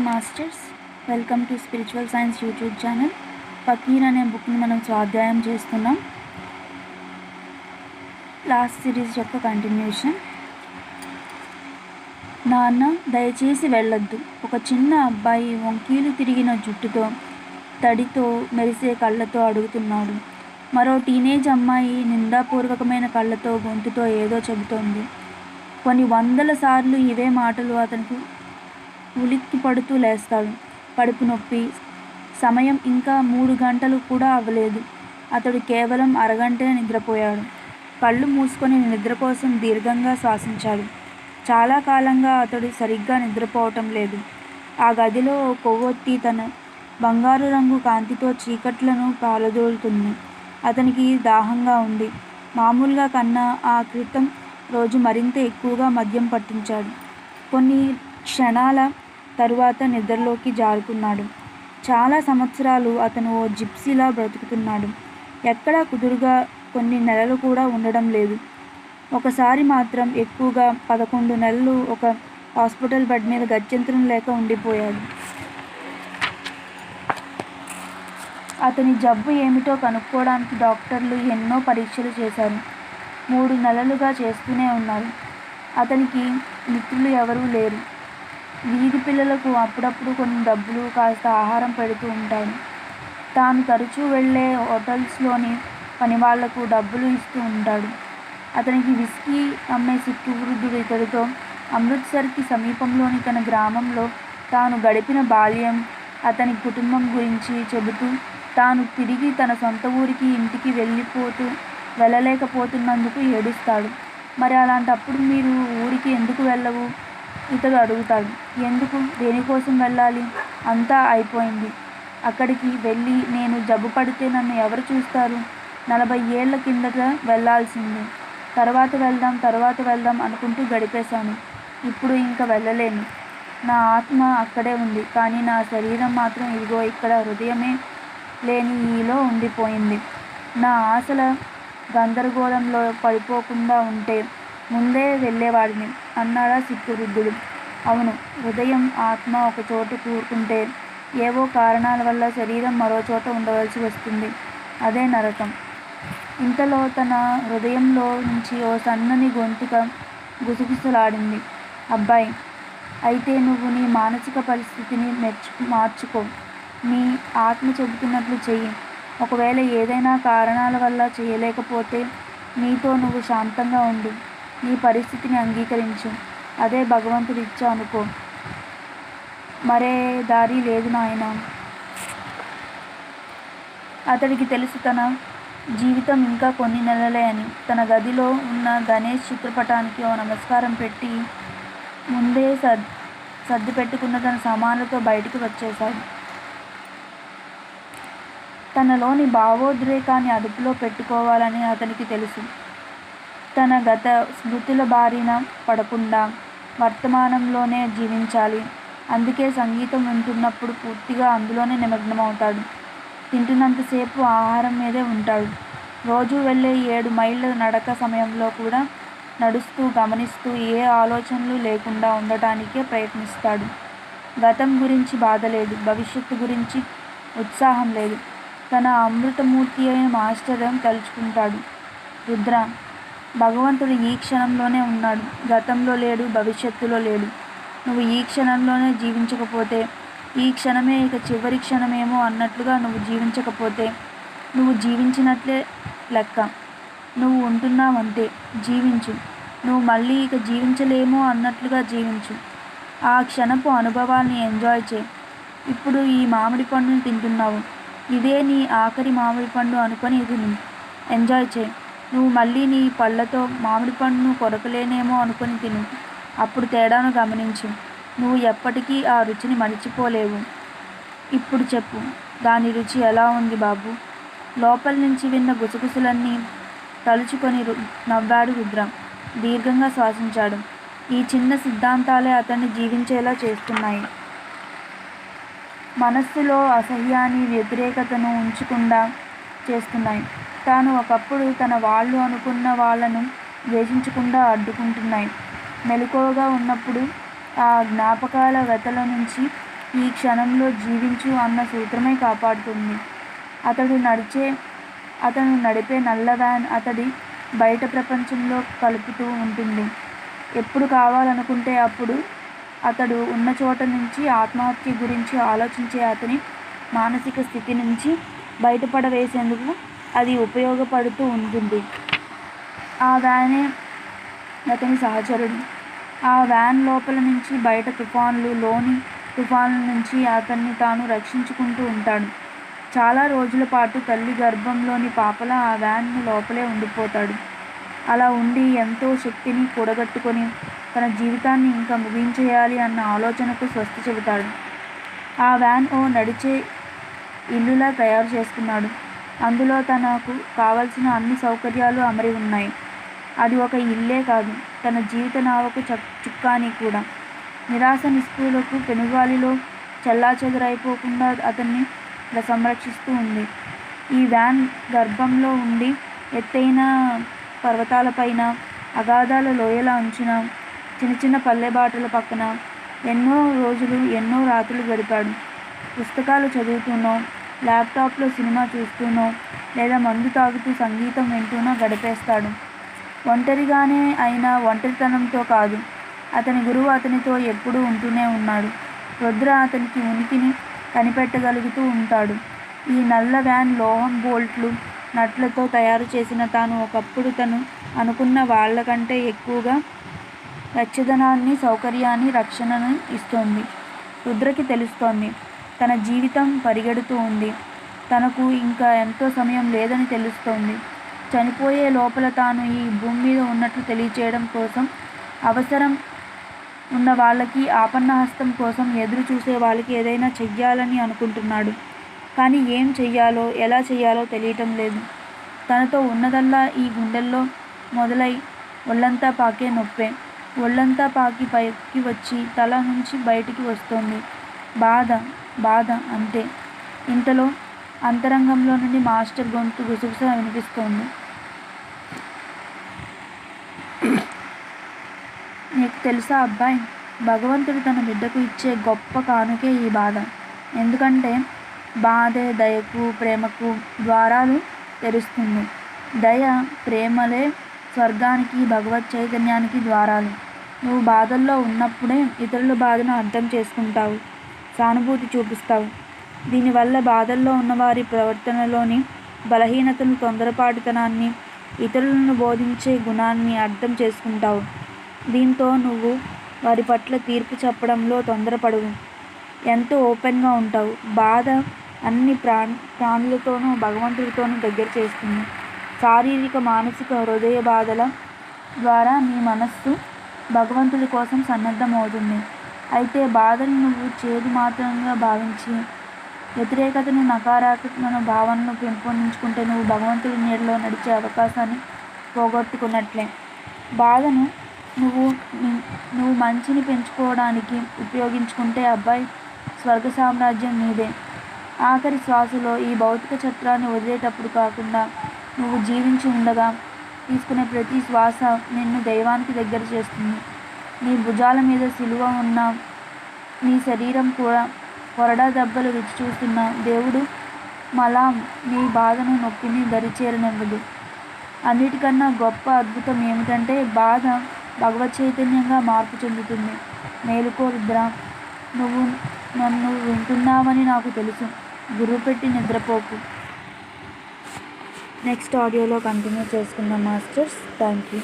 Masters, welcome to spiritual science YouTube channel. Fakir అనే బుక్ని మనం స్వాధ్యాయం చేస్తున్నాం. లాస్ట్ సిరీస్ యొక్క కంటిన్యూషన్. నాన్న, దయచేసి వెళ్ళొద్దు. ఒక చిన్న అబ్బాయి వంకీలు తిరిగిన జుట్టుతో, తడితో మెరిసే కళ్ళతో అడుగుతున్నాడు. మరో టీనేజ్ అమ్మాయి నిందాపూర్వకమైన కళ్ళతో, గొంతుతో ఏదో చెబుతోంది. కొన్ని వందల సార్లు ఇవే మాటలు అతనికి ఉలిక్కి పడుతూ లేస్తాడు. కడుపు నొప్పి. సమయం ఇంకా 3 గంటలు కూడా అవ్వలేదు. అతడు కేవలం అరగంటే నిద్రపోయాడు. కళ్ళు మూసుకొని నిద్ర కోసం దీర్ఘంగా శ్వాసించాడు. చాలా కాలంగా అతడు సరిగ్గా నిద్రపోవటం లేదు. ఆ గదిలో కొవ్వొత్తి తన బంగారు రంగు కాంతితో చీకట్లను పాలదోలుతుంది. అతనికి దాహంగా ఉంది. మామూలుగా కన్నా ఆ క్రితం రోజు మరింత ఎక్కువగా మద్యం పట్టించాడు. కొన్ని క్షణాల తరువాత నిద్రలోకి జారుకున్నాడు. చాలా సంవత్సరాలు అతను ఓ జిప్సీలా బ్రతుకుతున్నాడు. ఎక్కడా కుదురుగా కొన్ని నెలలు కూడా ఉండడం లేదు. ఒకసారి మాత్రం ఎక్కువగా 11 నెలలు ఒక హాస్పిటల్ బెడ్ మీద గత్యంతరం లేక ఉండిపోయాడు. అతని జబ్బు ఏమిటో కనుక్కోవడానికి డాక్టర్లు ఎన్నో పరీక్షలు చేశారు. 3 నెలలుగా చేస్తూనే ఉన్నారు. అతనికి మిత్రులు ఎవరూ లేరు. వీధి పిల్లలకు అప్పుడప్పుడు కొన్ని డబ్బులు, కాస్త ఆహారం పెడుతూ ఉంటాడు. తాను తరచూ వెళ్ళే హోటల్స్లోని పనివాళ్లకు డబ్బులు ఇస్తూ ఉంటాడు. అతనికి విస్కీ అమ్మే సిక్కు వృద్ధుడు ఇతడితో అమృత్సర్కి సమీపంలోని తన గ్రామంలో తాను గడిపిన బాల్యం, అతని కుటుంబం గురించి చెబుతూ తాను తిరిగి తన సొంత ఊరికి, ఇంటికి వెళ్ళలేకపోతున్నందుకు ఏడుస్తాడు. మరి అలాంటప్పుడు మీరు ఊరికి ఎందుకు వెళ్ళవు? ఇతడు అడుగుతాడు. ఎందుకు? దేనికోసం వెళ్ళాలి? అంతా అయిపోయింది. అక్కడికి వెళ్ళి నేను జబ్బు పడితే నన్ను ఎవరు చూస్తారు? 40 ఏళ్ల కిందట వెళ్ళాల్సింది. తర్వాత వెళ్దాం అనుకుంటూ గడిపేశాను. ఇప్పుడు ఇంక వెళ్ళలేను. నా ఆత్మ అక్కడే ఉంది. కానీ నా శరీరం మాత్రం ఇదిగో ఇక్కడ హృదయమే లేని ఈలో ఉండిపోయింది. నా ఆశల గందరగోళంలో పడిపోకుండా ఉంటే ముందే వెళ్ళేవాడిని అన్నాడా సిక్కు వృద్ధుడు. అవును, హృదయం, ఆత్మ ఒక చోట కూరుకుంటే ఏవో కారణాల వల్ల శరీరం మరో చోట ఉండవలసి వస్తుంది. అదే నరకం. ఇంతలో తన హృదయంలో నుంచి ఓ సన్నని గొంతుక గుసగుసలాడింది. అబ్బాయి, అయితే నువ్వు నీ మానసిక పరిస్థితిని మార్చుకో. నీ ఆత్మ చెబుతున్నట్లు చెయ్యి. ఒకవేళ ఏదైనా కారణాల వల్ల చేయలేకపోతే నీతో నువ్వు శాంతంగా ఉండు. నీ పరిస్థితిని అంగీకరించు. అదే భగవంతుడి ఇచ్చ అనుకో. మరే దారి లేదు నాయనా. అతడికి తెలుసు తన జీవితం ఇంకా కొన్ని నెలలే అని. తన గదిలో ఉన్న గణేష్ చిత్రపటానికి ఓ నమస్కారం పెట్టి ముందే సర్ది పెట్టుకున్న తన సామాన్లతో బయటికి వచ్చేశాడు. తనలోని భావోద్రేకాన్ని అదుపులో పెట్టుకోవాలని అతనికి తెలుసు. తన గత స్మృతుల బారిన పడకుండా వర్తమానంలోనే జీవించాలి. అందుకే సంగీతం వింటున్నప్పుడు పూర్తిగా అందులోనే నిమగ్నమవుతాడు. తింటున్నంతసేపు ఆహారం మీదే ఉంటాడు. రోజు వెళ్ళే 7 మైళ్ళ నడక సమయంలో కూడా నడుస్తూ, గమనిస్తూ, ఏ ఆలోచనలు లేకుండా ఉండటానికే ప్రయత్నిస్తాడు. గతం గురించి బాధ లేదు. భవిష్యత్తు గురించి ఉత్సాహం లేదు. తన అమృతమూర్తి అయిన మాస్టర్ని తలుచుకుంటాడు. రుద్ర, భగవంతుడు ఈ క్షణంలోనే ఉన్నాడు. గతంలో లేడు, భవిష్యత్తులో లేడు. నువ్వు ఈ క్షణంలోనే జీవించకపోతే, ఈ క్షణమే ఇక చివరి క్షణమేమో అన్నట్లుగా నువ్వు జీవించకపోతే నువ్వు జీవించినట్లే లెక్క. నువ్వు ఉంటున్నావంతే. జీవించు. నువ్వు మళ్ళీ ఇక జీవించలేమో అన్నట్లుగా జీవించు. ఆ క్షణపు అనుభవాల్ని ఎంజాయ్ చేయి. ఇప్పుడు ఈ మామిడి పండుని తింటున్నావు. ఇదే నీ ఆఖరి మామిడి పండు అనుకొని తిను. ఎంజాయ్ చేయి. నువ్వు మళ్ళీ నీ పళ్ళతో మామిడి పండును కొరకలేనేమో అనుకొని తిను. అప్పుడు తేడాను గమనించు. నువ్వు ఎప్పటికీ ఆ రుచిని మరిచిపోలేవు. ఇప్పుడు చెప్పు, దాని రుచి ఎలా ఉంది బాబు? లోపల నుంచి విన్న గుసగుసలన్నీ తలుచుకొని నవ్వాడు రుద్ర. దీర్ఘంగా శ్వాసించాడు. ఈ చిన్న సిద్ధాంతాలే అతన్ని జీవించేలా చేస్తున్నాయి. మనస్సులో అసహ్యాన్ని, వ్యతిరేకతను ఉంచకుండా చేస్తున్నాయి. తాను ఒకప్పుడు తన వాళ్ళు అనుకున్న వాళ్ళను ద్వేషించకుండా అడ్డుకుంటున్నాయి. మెలకువగా ఉన్నప్పుడు ఆ జ్ఞాపకాల వెతల నుంచి ఈ క్షణంలో జీవించు అన్న సూత్రమే కాపాడుతుంది. అతను నడిపే నల్ల వ్యాన్ అతడి బయట ప్రపంచంలో కలుపుతూ ఉంటుంది. ఎప్పుడు కావాలనుకుంటే అప్పుడు అతడు ఉన్న చోట నుంచి ఆత్మహత్య గురించి ఆలోచించే అతని మానసిక స్థితి నుంచి బయటపడవేసేందుకు అది ఉపయోగపడుతూ ఉంటుంది. ఆ వ్యానే అతని సహచరుడు. ఆ వ్యాన్ లోపల నుంచి బయట లోని తుఫాన్ల నుంచి అతన్ని తాను రక్షించుకుంటూ ఉంటాడు. చాలా రోజుల పాటు తల్లి గర్భంలోని పాపలా ఆ వ్యాన్ లోపలే ఉండిపోతాడు. అలా ఉండి ఎంతో శక్తిని కూడగట్టుకొని తన జీవితాన్ని ఇంకా ముగించేయాలి అన్న ఆలోచనకు స్వస్తి చెబుతాడు. ఆ వ్యాన్ ఓ నడిచే ఇల్లులా తయారు చేసుకున్నాడు. అందులో తనకు కావలసిన అన్ని సౌకర్యాలు అమరి ఉన్నాయి. అది ఒక ఇల్లే కాదు, తన జీవిత నావకు చుక్కాని కూడా. నిరాశ నిస్పృహలకు పెనుగాలిలో చెల్లాచెదరైపోకుండా అతన్ని సంరక్షిస్తూ ఉంది. ఈ వ్యాన్ గర్భంలో ఉండి ఎత్తైన పర్వతాలపైన, అగాధాల లోయల అంచున, చిన్న చిన్న పల్లెబాటల పక్కన ఎన్నో రోజులు ఎన్నో రాత్రులు గడిపాడు. పుస్తకాలు చదువుతూనో, ల్యాప్టాప్లో సినిమా చూస్తూనో, లేదా మందు తాగుతూ సంగీతం వింటూనో గడిపేస్తాడు. ఒంటరిగానే అయినా ఒంటరితనంతో కాదు, అతని గురువు అతనితో ఎప్పుడూ ఉంటూనే ఉన్నాడు. రుద్ర అతనికి ఉనికిని కనిపెట్టగలుగుతూ ఉంటాడు. ఈ నల్ల వ్యాన్ లోహం బోల్ట్లు, నట్లతో తయారు చేసిన తాను ఒకప్పుడు తను అనుకున్న వాళ్ళకంటే ఎక్కువగా వెచ్చదనాన్ని, సౌకర్యాన్ని, రక్షణను ఇస్తోంది. రుద్రకి తెలుస్తోంది, తన జీవితం పరిగెడుతూ ఉంది. తనకు ఇంకా ఎంతో సమయం లేదని తెలుస్తోంది. చనిపోయే లోపల తాను ఈ భూమి మీద ఉన్నట్లు తెలియచేయడం కోసం, అవసరం ఉన్న వాళ్ళకి, ఆపన్నహస్తం కోసం ఎదురు చూసే వాళ్ళకి ఏదైనా చెయ్యాలని అనుకుంటున్నాడు. కానీ ఏం చెయ్యాలో, ఎలా చెయ్యాలో తెలియటం లేదు. తనతో ఉన్నదల్లా ఈ గుండెల్లో మొదలై ఒళ్ళంతా పాకే నొప్పే. ఒళ్ళంతా పాకి పైకి వచ్చి తల నుంచి బయటికి వస్తోంది. బాధ, బాధ అంతే. ఇంతలో అంతరంగంలో నుండి మాస్టర్ గొంతు గుసగుస వినిపిస్తోంది. నీకు తెలుసా అబ్బాయి, భగవంతుడు తన బిడ్డకు ఇచ్చే గొప్ప కానుకే ఈ బాధ. ఎందుకంటే బాధే దయకు, ప్రేమకు ద్వారాలు తెరుస్తుంది. దయ, ప్రేమలే స్వర్గానికి, భగవత్ చైతన్యానికి ద్వారాలు. నువ్వు బాధల్లో ఉన్నప్పుడే ఇతరుల బాధను అర్థం చేసుకుంటావు, సానుభూతి చూపిస్తావు. దీనివల్ల బాధల్లో ఉన్నవారి ప్రవర్తనలోని బలహీనతను, తొందరపాటుతనాన్ని, ఇతరులను బోధించే గుణాన్ని అర్థం చేసుకుంటావు. దీంతో నువ్వు వారి పట్ల తీర్పు చెప్పడంలో తొందరపడవు, ఎంతో ఓపెన్గా ఉంటావు. బాధ అన్ని ప్రాణులతోనూ భగవంతుడితోనూ దగ్గర చేస్తుంది. శారీరక, మానసిక, హృదయ బాధల ద్వారా నీ మనస్సు భగవంతుడి కోసం సన్నద్ధమవుతుంది. అయితే బాధని నువ్వు చేదు మాత్రంగా భావించి వ్యతిరేకతను, నకారాత్మక భావనను పెంపొందించుకుంటే నువ్వు భగవంతుడి నీడలో నడిచే అవకాశాన్ని పోగొట్టుకున్నట్లే. బాధను నువ్వు మంచిని పెంచుకోవడానికి ఉపయోగించుకుంటే అబ్బాయి, స్వర్గ సామ్రాజ్యం నీదే. ఆఖరి శ్వాసలో ఈ భౌతిక చట్రాన్ని వదిలేటప్పుడు కాకుండా నువ్వు జీవించి ఉండగా తీసుకునే ప్రతి శ్వాస నిన్ను దైవానికి దగ్గర చేస్తుంది. నీ భుజాల మీద సిలువ ఉన్న నీ శరీరం కూడా కొరడా దెబ్బలు రుచి చూస్తున్న దేవుడు మలాం నీ బాధను, నొప్పిని దరిచేరనివ్వదు. అన్నిటికన్నా గొప్ప అద్భుతం ఏమిటంటే బాధ భగవత్ చైతన్యంగా మార్పు చెందుతుంది. మేలుకో రుద్ర, నువ్వు నన్ను వింటున్నావని నాకు తెలుసు. గురువు పెట్టి నిద్రపోకు. నెక్స్ట్ ఆడియోలో కంటిన్యూ చేసుకుందాం మాస్టర్స్. Thank you.